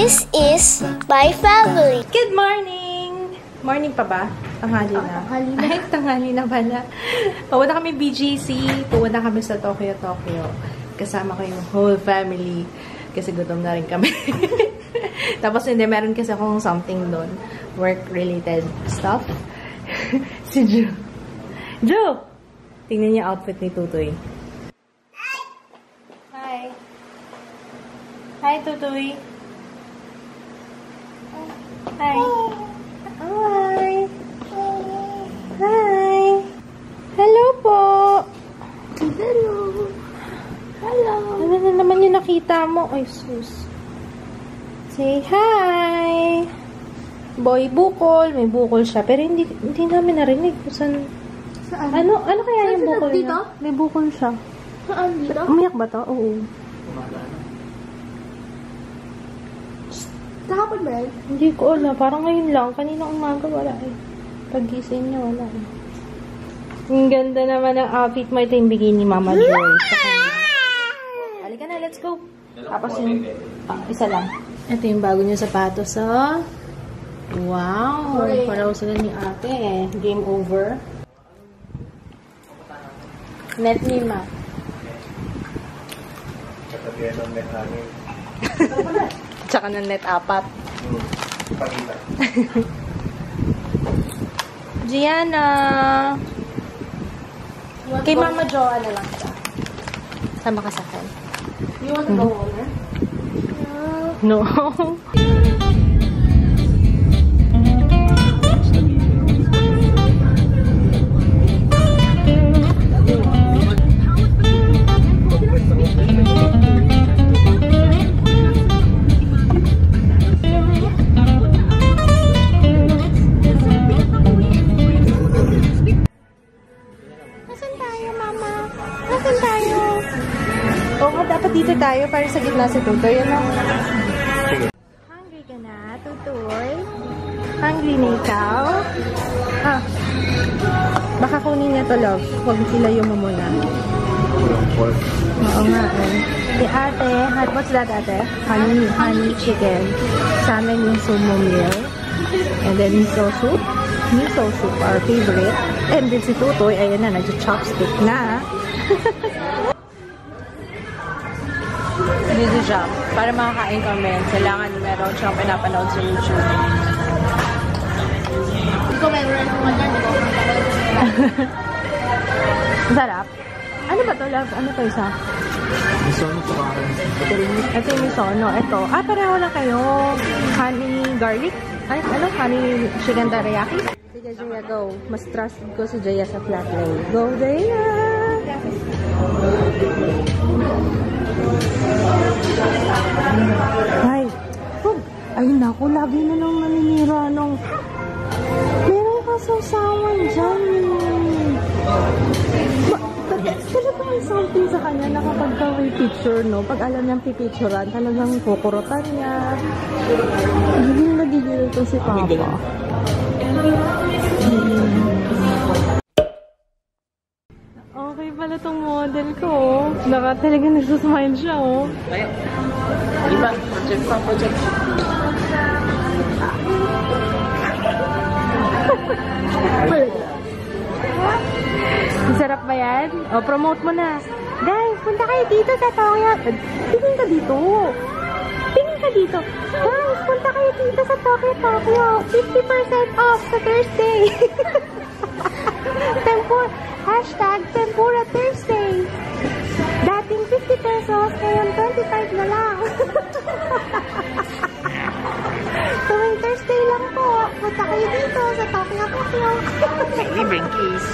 This is my family. Good morning! Morning pa ba? Tanghali na. Ay, tanghali na pala. Pupunta kami BGC. Pupunta kami sa Tokyo. Kasama ko yung whole family. Kasi gutom na rin kami. Tapos hindi, meron kasi akong something doon. Work-related stuff. Si Joe. Joe! Tingnan niya outfit ni Tutoy. Hi. Hi, Tutoy. Hi. Hi. Hi. Hello po. Hello. Hello. Ano na naman yung nakita mo? Ay, sus. Say hi. Boy bukol. May bukol siya. Pero hindi namin narinig kung saan. Saan? Ano kaya yung bukol dito? niya? May bukol siya. Saan dito? Umiyak ba to? Oo. Kahapon ba yan? Hindi ko alam. Parang ngayon lang. Kanina umaga wala eh. Pag-gising niya wala eh. Ang ganda naman ng outfit mo. Ito yung bigay ni Mama Joy. Halika na, let's go. Tapos yung isa lang. Ito yung bago niya sapatos. Oh. Wow. Paraw sila ni ate. Game over. Net ni Ma. Katabihan ng net hangin. Tsaka ng net 4. Pagita. Gianna. Kay Mama Jo, ano lang siya. Sama ka sa akin. You want to go over? No. Dito tayo para sa gitna si Tutoy. Ano? Hungry ka na, Tutoy? Hungry na ikaw? Ah. Baka kunin niya to, love. Huwag silayo mo muna. Oo nga eh. Si ate, what's that ate? Honey chicken. Sa amin yung sumo meal. And then miso soup. Miso soup, our favorite. And then si Tutoy, ayan na, nag-chopstick na. Dito siya. Para makakain kami, kailangan meron siyang pinapanood sa YouTube. Hindi ko meron ng mga hindi ko Sarap. Ano ba to, love? Ano to isa? Misono po karon. Ito yung misono. Ito. Pareho lang kayo. Honey garlic. Ay, ano? Honey chicken teriyaki. Sige, Jaya, go. Mas trusted ko si Jaya sa flat lay. Go, Jaya! Ay, ay naku, lagi na lang naninira nung meron ka sausawan dyan. Talaga may something sa kanya na kapag may picture, no? Pag alam niyang pipicturean, talagang kukurutan niya. Hindi nagigil ito si Papa. Okay pala tong model ko, oh. Talaga nagsusmile siya, oh. Iba, project. Sarap ba yan? O, promote mo na. Guys, punta kayo dito sa Tokyo. Tingin ka dito. Guys, punta kayo dito sa Tokyo. 50% off sa Thursday. Tempura Thursday. Dating 50 pesos, ngayon 25 na lang. Tuwing Thursday lang po. Punta kayo dito sa Tokyo. Libreng case.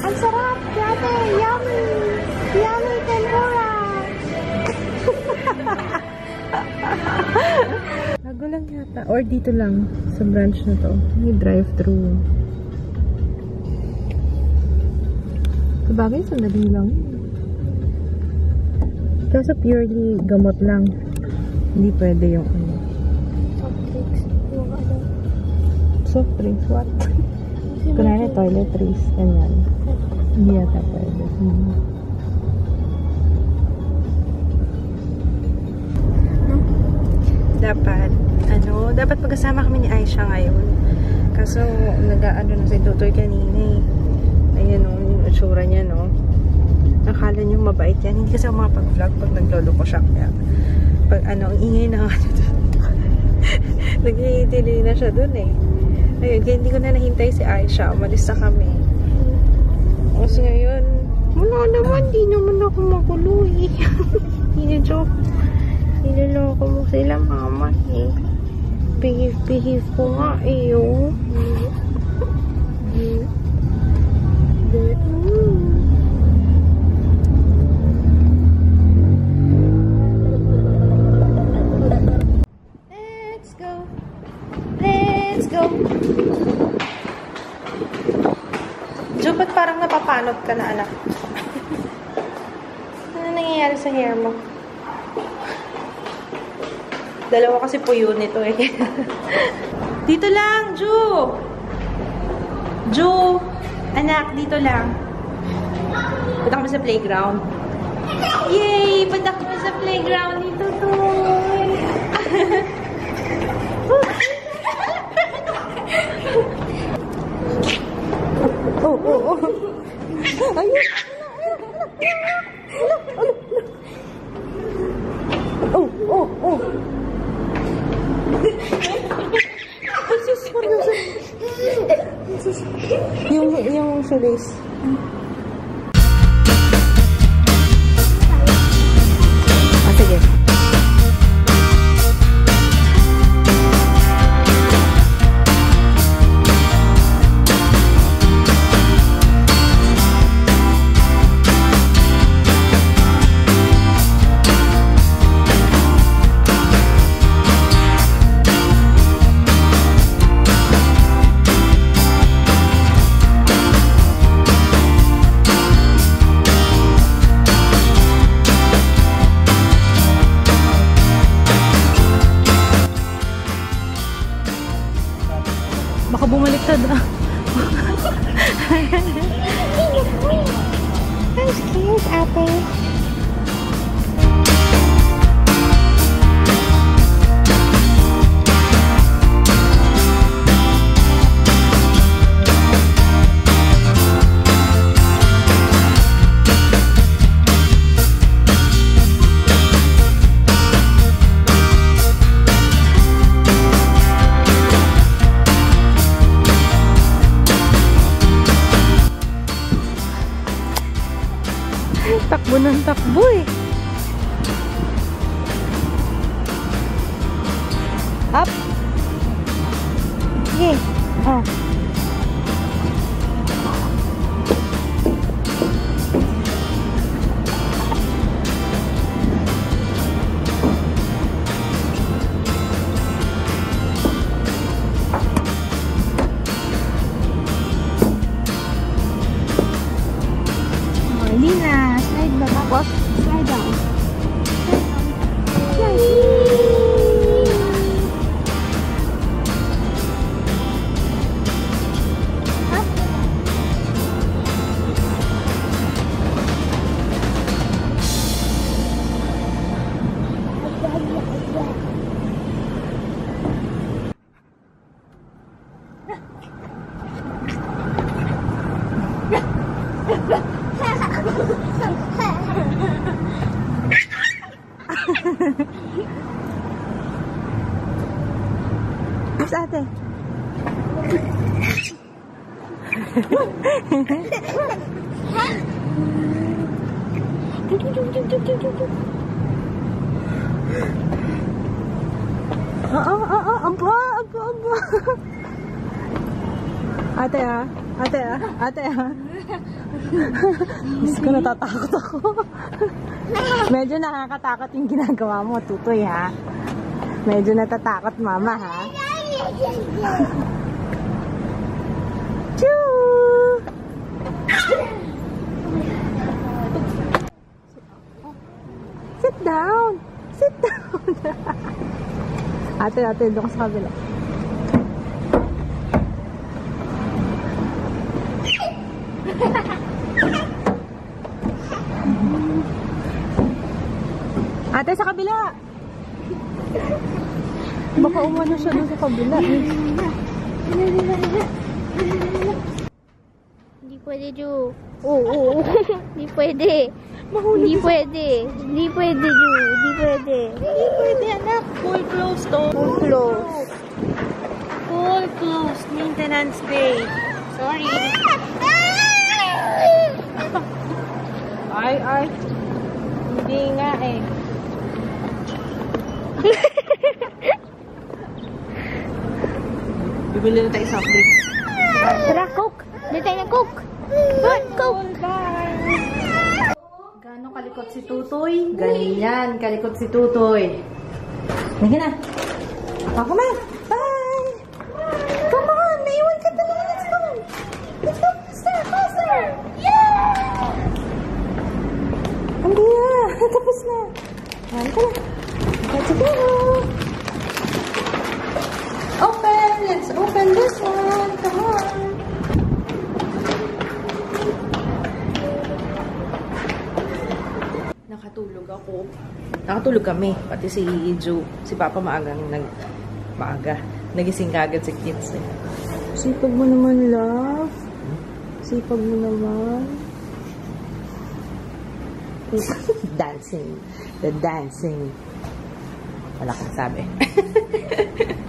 Ang sarap, dati. Yummy. Yummy tempura. Bago lang yata. Or dito lang. Sa branch na to. May drive-thru. Sabagay, sandali lang. Kasi purely gamot lang. Hindi pwede yung ano. Soft drinks, what? Kunwari toiletries. Ganyan. Hindi yata pwede. dapat magkasama kami ni Aisha ngayon. Kaso, nag-ano na si Tutoy kanina eh. Ayan o, yung itsura niya, no? Akala niyo mabait yan. Hindi kasi ako makapag-vlog pag naglolo ko siya. Kaya, pag ang ingay na ano doon. Nag-i-delay na siya doon eh. Ayun, kaya hindi ko na nahintay si Aisha. Umalis na kami. Kasi ngayon, wala naman, di naman ako magulo eh. Joke. Niloloko mo sila, mama eh. Behave ko nga eh, oh. Let's go. Let's go. Jo, ba't parang napapanot ka na, anak? Ano nangyayari sa hair mo? Dalawa kasi po yun ito eh. Dito lang, Ju! Ju! Anak, dito lang. Punta kami sa playground. Yay! Punta kami sa playground dito to. Oh. Ayun! Oh! Yung shoelace. Sige. Baka bumaliktad ah. Thanks, kids, ate. Takbo ng takbo eh. Up. Sige. Oh. Lina, slide ba? Tapos, slide down. Oops, ate. Aba. Ate ah. Mas ko natatakot ako. Medyo nakakatakot yung ginagawa mo, Tutoy ha. Medyo natatakot mama ha. Choo! Sit down. Ate, doon ka sa kabila. Ate, sa kabila. Baka umano siya doon sa kabila. Hindi pwede, Ju. Oo. Hindi pwede. Hindi pwede. Hindi pwede, Ju. Hindi pwede. Hindi pwede, anak. Full close to. Full close. Full close. Maintenance bay. Sorry. Ay. Hindi nga eh. Bibili na tayo soft drinks. Tara, Coke. Dito tayo ng Coke. Coke. Gano'ng kalikot si Tutoy? Ganyan, kalikot si Tutoy. Sige na. Come on. Bye. Come on. Naiwan ka talaga. Let's go. Let's go. Faster. Yeah. Hindi na. Tapos na. Halika na. Let's go. Open. Let's open this one. Come on. Nakatulog ako. Nakatulog kami. Pati si Ju. Si Papa maagang nagising kagad si kids eh. Sipag mo naman, love. Sipag mo naman. Dancing. The dancing. Wala kang sabi.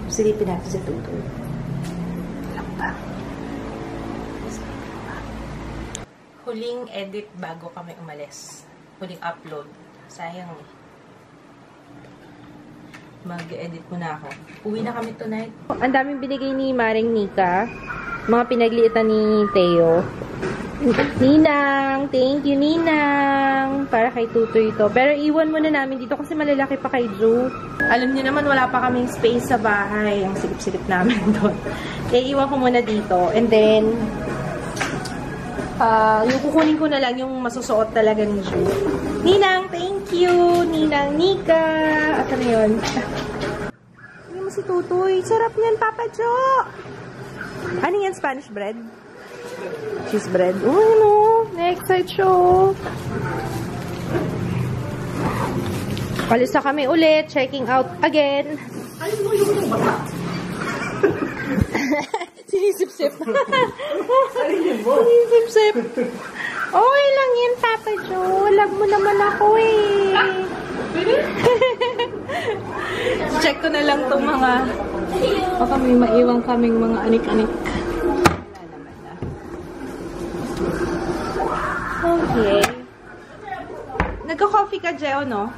Silipin natin si Tutoy. Walang pa. Huling edit bago kami umalis. Huling upload. Sayang. Mag-edit muna ako. Uwi na kami tonight. Ang daming binigay ni Maring Nika. Mga pinagliitan ni Teo. Ninang! Thank you, Ninang! Para kay Tutoy ito. Pero iwan muna namin dito kasi malalaki pa kay Ju. Alam niyo naman, wala pa kaming space sa bahay. Ang silip-silip namin doon. Kaya iwan ko muna dito. And then, yung kukunin ko na lang yung masusuot talaga ni Ju. Ninang, thank you! Ninang Nika! At ano yun? Ano mo si Tutoy? Sarap niyan, Papa Jo! Ano yan? Spanish bread? Cheese bread. Oh, ano? Na-excite siya. Alis na kami ulit. Checking out again. Ay, mo yung bata. Sinisip-sip. Sinisip-sip. Okay lang yan, Papa Joe. Love mo naman ako eh. Check ko na lang itong mga baka may maiwang kaming mga anik-anik. Okay. Nagka-coffee ka, Jeo, no?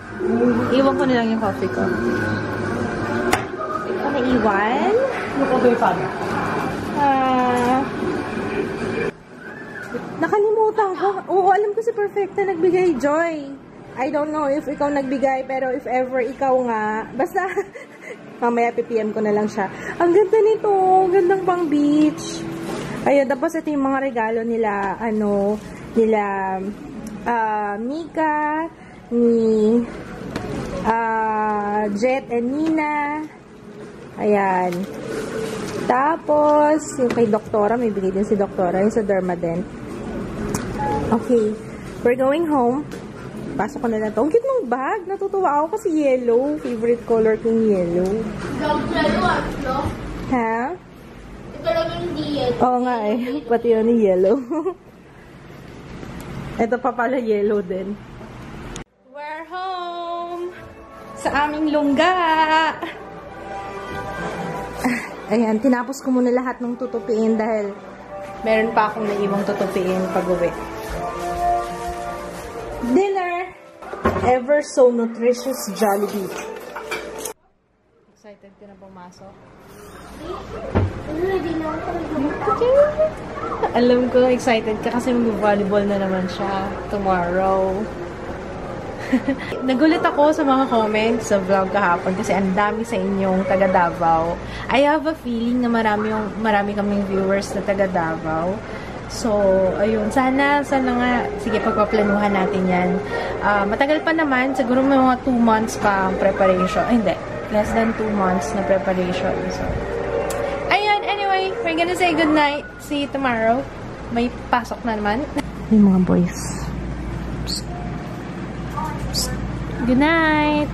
Iwan ko na lang yung coffee ko. Ito na iwan. Ano ko ba yung fan? Nakalimutan ko. Oo, alam ko si Perfecta nagbigay joy. I don't know if ikaw nagbigay, pero if ever ikaw nga, basta, mamaya PPM ko na lang siya. Ang ganda nito. Gandang pang beach. Ayun, tapos ito yung mga regalo nila, nila Mika, ni Jet and Nina. Ayan. Tapos, yung kay Doktora, may bigay din si Doktora, yung sa Dermadent. Okay. We're going home. Pasok ko na lang ito. Ang cute ng bag. Natutuwa ako kasi yellow. Favorite color kong yellow. Ha? Ito lang yung hindi yellow. Oo nga eh. Pati yun yung yellow. Ito pa pala yellow din. We're home! Sa aming lungga! Ayan, tinapos ko muna lahat ng tutupiin dahil meron pa akong naiwang tutupiin pag-uwi. Dinner! Ever so nutritious Jollibee. Excited ka na pumasok? Alam ko, excited ka kasi mag-volleyball na naman siya tomorrow. Nagulat ako sa mga comments sa vlog kahapon kasi ang dami sa inyong taga Davao. I have a feeling na marami kaming viewers na taga Davao. So, ayun. Sana nga, sige, pagpaplanuhan natin yan. Matagal pa naman, siguro may mga 2 months pa ang preparation. Ay, hindi. Less than 2 months na preparation. So, ayun, anyway, we're gonna say good night. See you tomorrow. May pasok na naman. Yung mga boys. Psst. Psst. Good night!